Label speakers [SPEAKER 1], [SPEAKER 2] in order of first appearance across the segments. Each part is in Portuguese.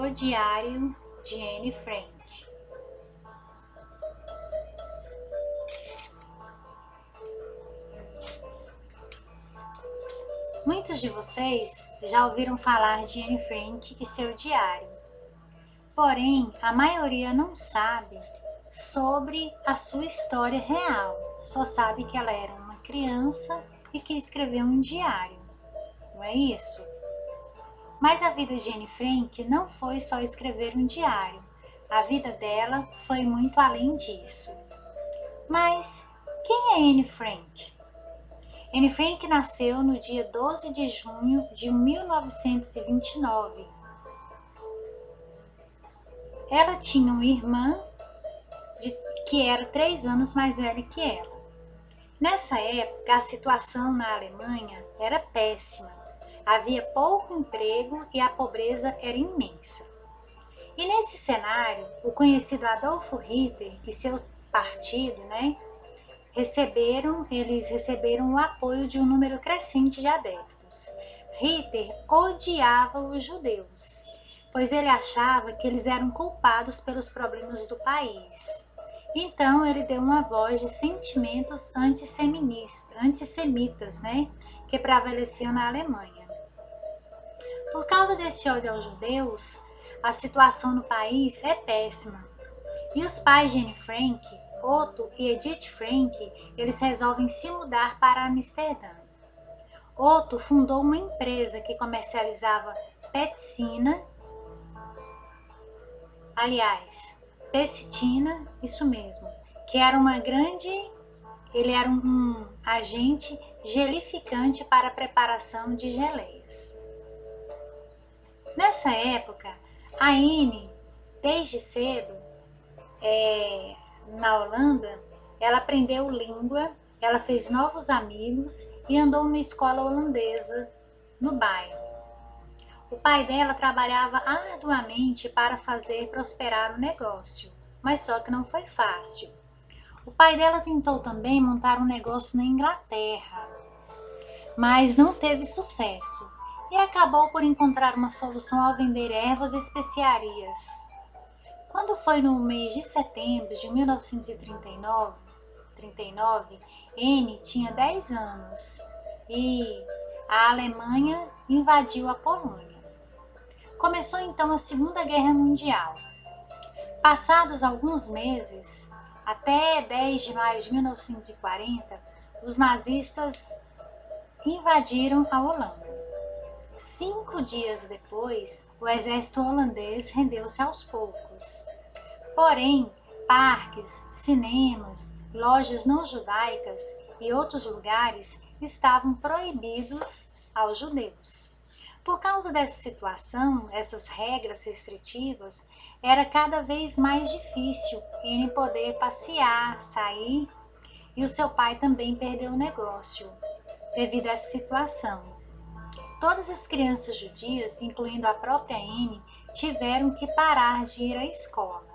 [SPEAKER 1] O Diário de Anne Frank. Muitos de vocês já ouviram falar de Anne Frank e seu diário. Porém, a maioria não sabe sobre a sua história real. Só sabe que ela era uma criança e que escreveu um diário. Não é isso? Mas a vida de Anne Frank não foi só escrever um diário. A vida dela foi muito além disso. Mas quem é Anne Frank? Anne Frank nasceu no dia 12 de junho de 1929. Ela tinha uma irmã que era 3 anos mais velha que ela. Nessa época, a situação na Alemanha era péssima. Havia pouco emprego e a pobreza era imensa. E nesse cenário, o conhecido Adolf Hitler e seus partidos, eles receberam o apoio de um número crescente de adeptos. Hitler odiava os judeus, pois ele achava que eles eram culpados pelos problemas do país. Então ele deu uma voz de sentimentos antissemitas, que prevaleciam na Alemanha. Por causa desse ódio aos judeus, a situação no país é péssima. E os pais de Anne Frank, Otto e Edith Frank, eles resolvem se mudar para Amsterdã. Otto fundou uma empresa que comercializava pectina, isso mesmo, que era ele era um agente gelificante para a preparação de geleias. Nessa época, a Anne, desde cedo, na Holanda, ela aprendeu língua, ela fez novos amigos e andou numa escola holandesa no bairro. O pai dela trabalhava arduamente para fazer prosperar o negócio, mas só que não foi fácil. O pai dela tentou também montar um negócio na Inglaterra, mas não teve sucesso e acabou por encontrar uma solução ao vender ervas e especiarias. Quando foi no mês de setembro de 1939, Anne tinha 10 anos e a Alemanha invadiu a Polônia. Começou então a Segunda Guerra Mundial. Passados alguns meses, até 10 de maio de 1940, os nazistas invadiram a Holanda. 5 dias depois, o exército holandês rendeu-se aos poucos. Porém, parques, cinemas, lojas não judaicas e outros lugares estavam proibidos aos judeus. Por causa dessa situação, essas regras restritivas, era cada vez mais difícil ele poder passear, sair, e o seu pai também perdeu o negócio devido a essa situação. Todas as crianças judias, incluindo a própria Anne, tiveram que parar de ir à escola.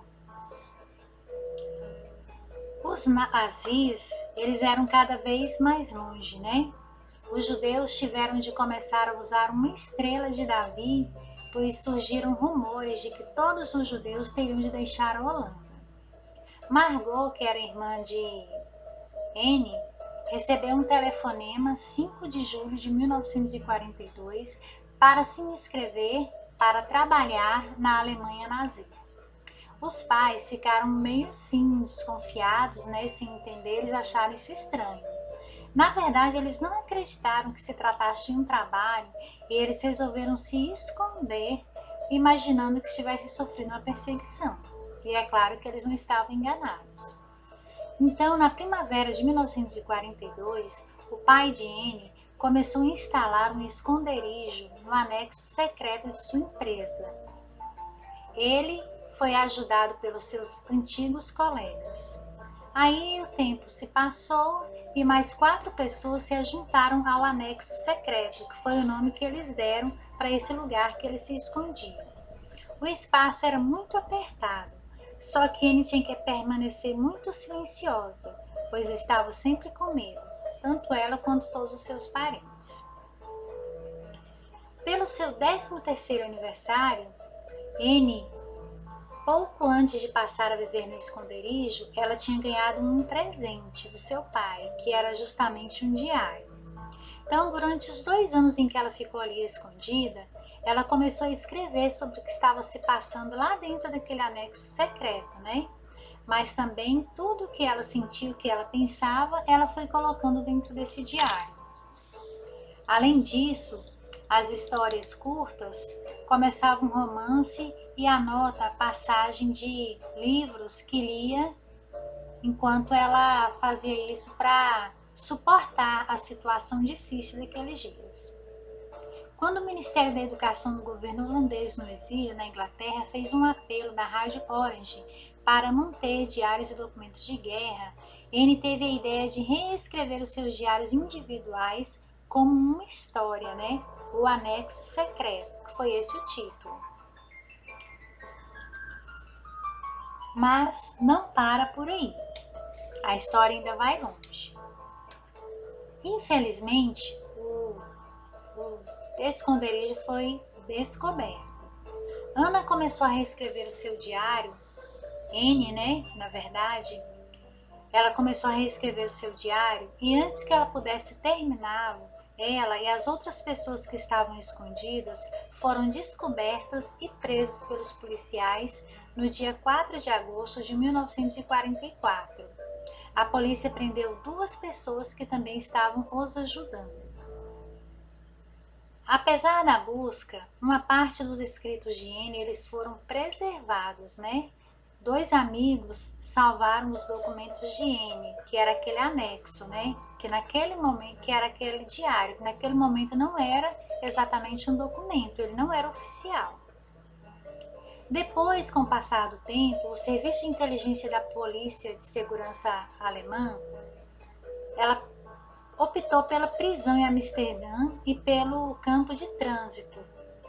[SPEAKER 1] Os nazis, eles eram cada vez mais longe, Os judeus tiveram de começar a usar uma estrela de Davi, pois surgiram rumores de que todos os judeus teriam de deixar a Holanda. Margot, que era irmã de Anne, recebeu um telefonema 5 de julho de 1942 para se inscrever para trabalhar na Alemanha nazista. Os pais ficaram meio assim desconfiados, sem entender, eles acharam isso estranho. Na verdade, eles não acreditaram que se tratasse de um trabalho e eles resolveram se esconder, imaginando que estivessem sofrendo uma perseguição. E é claro que eles não estavam enganados. Então, na primavera de 1942, o pai de Anne começou a instalar um esconderijo no anexo secreto de sua empresa. Ele foi ajudado pelos seus antigos colegas. Aí o tempo se passou e mais 4 pessoas se juntaram ao anexo secreto, que foi o nome que eles deram para esse lugar que eles se escondiam. O espaço era muito apertado, só que Anne tinha que permanecer muito silenciosa, pois estava sempre com medo, tanto ela quanto todos os seus parentes. Pelo seu 13º aniversário, N, pouco antes de passar a viver no esconderijo, ela tinha ganhado um presente do seu pai, que era justamente um diário. Então, durante os 2 anos em que ela ficou ali escondida, ela começou a escrever sobre o que estava se passando lá dentro daquele anexo secreto, né? Mas também tudo o que ela sentiu, o que ela pensava, ela foi colocando dentro desse diário. Além disso, as histórias curtas começavam um romance e anota a passagem de livros que lia enquanto ela fazia isso para suportar a situação difícil daqueles dias. Quando o Ministério da Educação do governo holandês no exílio, na Inglaterra, fez um apelo da Rádio Orange para manter diários e documentos de guerra, N teve a ideia de reescrever os seus diários individuais como uma história, né? O Anexo Secreto, que foi esse o título. Mas não para por aí. A história ainda vai longe. Infelizmente, o esconderijo foi descoberto. Ana começou a reescrever o seu diário, N, né, na verdade, ela começou a reescrever o seu diário e antes que ela pudesse terminá-lo, ela e as outras pessoas que estavam escondidas foram descobertas e presas pelos policiais no dia 4 de agosto de 1944. A polícia prendeu 2 pessoas que também estavam os ajudando. Apesar da busca, uma parte dos escritos de N eles foram preservados, né? 2 amigos salvaram os documentos de N, que era aquele anexo, né? Que naquele momento, que era aquele diário, que naquele momento não era exatamente um documento, ele não era oficial. Depois, com o passar do tempo, o Serviço de Inteligência da Polícia de Segurança alemã, ela optou pela prisão em Amsterdã e pelo campo de trânsito.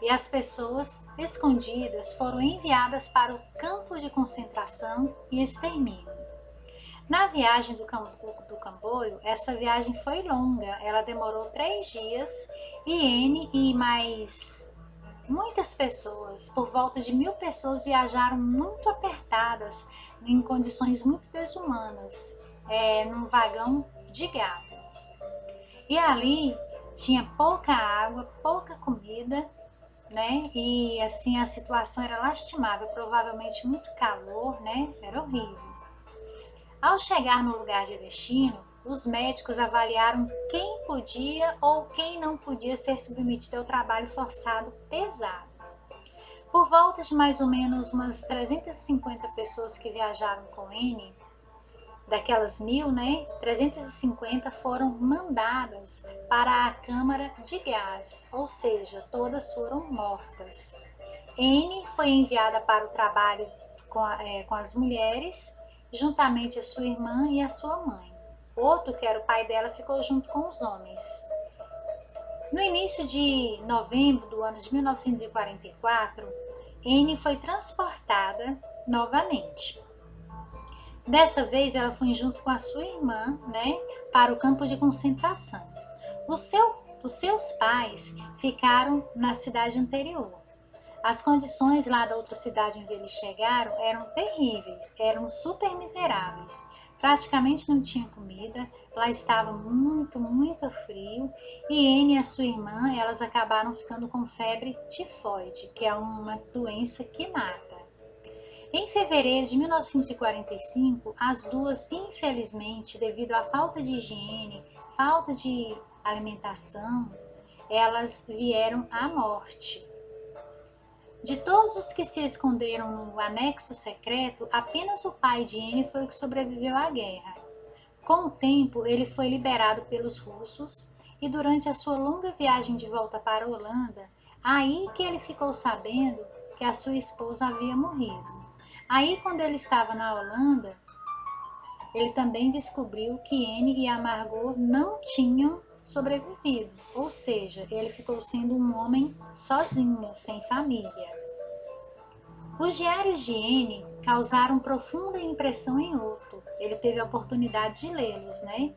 [SPEAKER 1] E as pessoas escondidas foram enviadas para o campo de concentração e extermínio. Na viagem do comboio, essa viagem foi longa, ela demorou 3 dias e N e mais muitas pessoas, por volta de 1.000 pessoas, viajaram muito apertadas, em condições muito desumanas, num vagão de gado. E ali tinha pouca água, pouca comida, né? E assim a situação era lastimável, provavelmente muito calor, né? Era horrível. Ao chegar no lugar de destino, os médicos avaliaram quem podia ou quem não podia ser submetido ao trabalho forçado pesado. Por volta de mais ou menos umas 350 pessoas que viajaram com N, daquelas 1.000, né, 350 foram mandadas para a câmara de gás, ou seja, todas foram mortas. N foi enviada para o trabalho com as mulheres, juntamente a sua irmã e a sua mãe. Outro, que era o pai dela, ficou junto com os homens. No início de novembro do ano de 1944, N foi transportada novamente. Dessa vez ela foi junto com a sua irmã, né, para o campo de concentração. Os seus pais ficaram na cidade anterior. As condições lá da outra cidade onde eles chegaram eram terríveis, eram super miseráveis. Praticamente não tinha comida, lá estava muito, muito frio e N e a sua irmã, elas acabaram ficando com febre tifoide, que é uma doença que mata. Em fevereiro de 1945, as duas, infelizmente, devido à falta de higiene, falta de alimentação, elas vieram à morte. De todos os que se esconderam no anexo secreto, apenas o pai de N foi o que sobreviveu à guerra. Com o tempo, ele foi liberado pelos russos e durante a sua longa viagem de volta para a Holanda, aí que ele ficou sabendo que a sua esposa havia morrido. Aí, quando ele estava na Holanda, ele também descobriu que N e a Margot não tinham sobrevivido, ou seja, ele ficou sendo um homem sozinho, sem família. Os diários de N causaram profunda impressão em Otto. Ele teve a oportunidade de lê-los, né?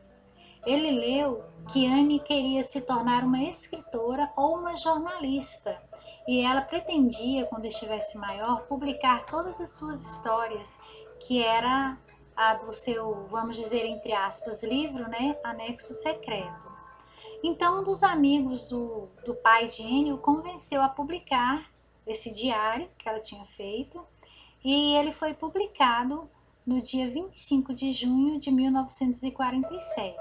[SPEAKER 1] Ele leu que Anne queria se tornar uma escritora ou uma jornalista e ela pretendia, quando estivesse maior, publicar todas as suas histórias, que era a do seu, vamos dizer, entre aspas, livro, né, Anexo Secreto. Então, um dos amigos do pai de Anne o convenceu a publicar esse diário que ela tinha feito, e ele foi publicado no dia 25 de junho de 1947.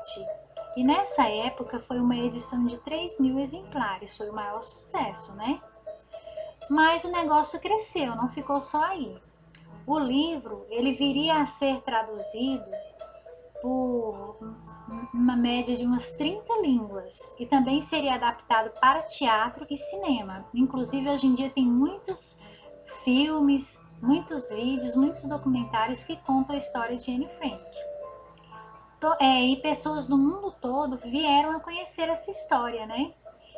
[SPEAKER 1] E nessa época foi uma edição de 3.000 exemplares, foi o maior sucesso, né? Mas o negócio cresceu, não ficou só aí. O livro, ele viria a ser traduzido por uma média de umas 30 línguas e também seria adaptado para teatro e cinema. Inclusive, hoje em dia tem muitos filmes, muitos vídeos, muitos documentários que contam a história de Anne Frank. E pessoas do mundo todo vieram a conhecer essa história, né?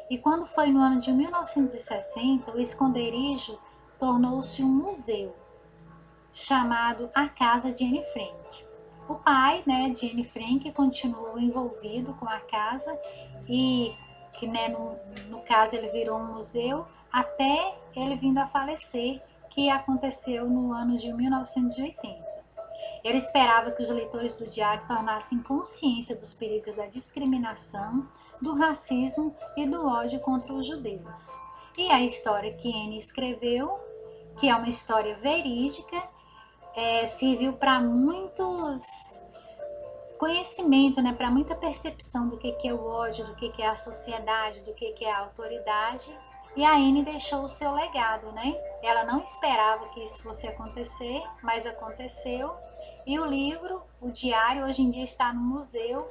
[SPEAKER 1] E quando foi no ano de 1960, o esconderijo tornou-se um museu, chamado A Casa de Anne Frank. O pai, né, de Anne Frank continuou envolvido com a casa e que, né, no caso ele virou um museu até ele vindo a falecer, que aconteceu no ano de 1980. Ele esperava que os leitores do diário tornassem consciência dos perigos da discriminação, do racismo e do ódio contra os judeus. E a história que Anne escreveu, que é uma história verídica, serviu para muitos conhecimento, né, para muita percepção do que é o ódio, do que é a sociedade, do que é a autoridade. E a Anne deixou o seu legado, né? Ela não esperava que isso fosse acontecer, mas aconteceu. E o livro, o diário, hoje em dia está no museu,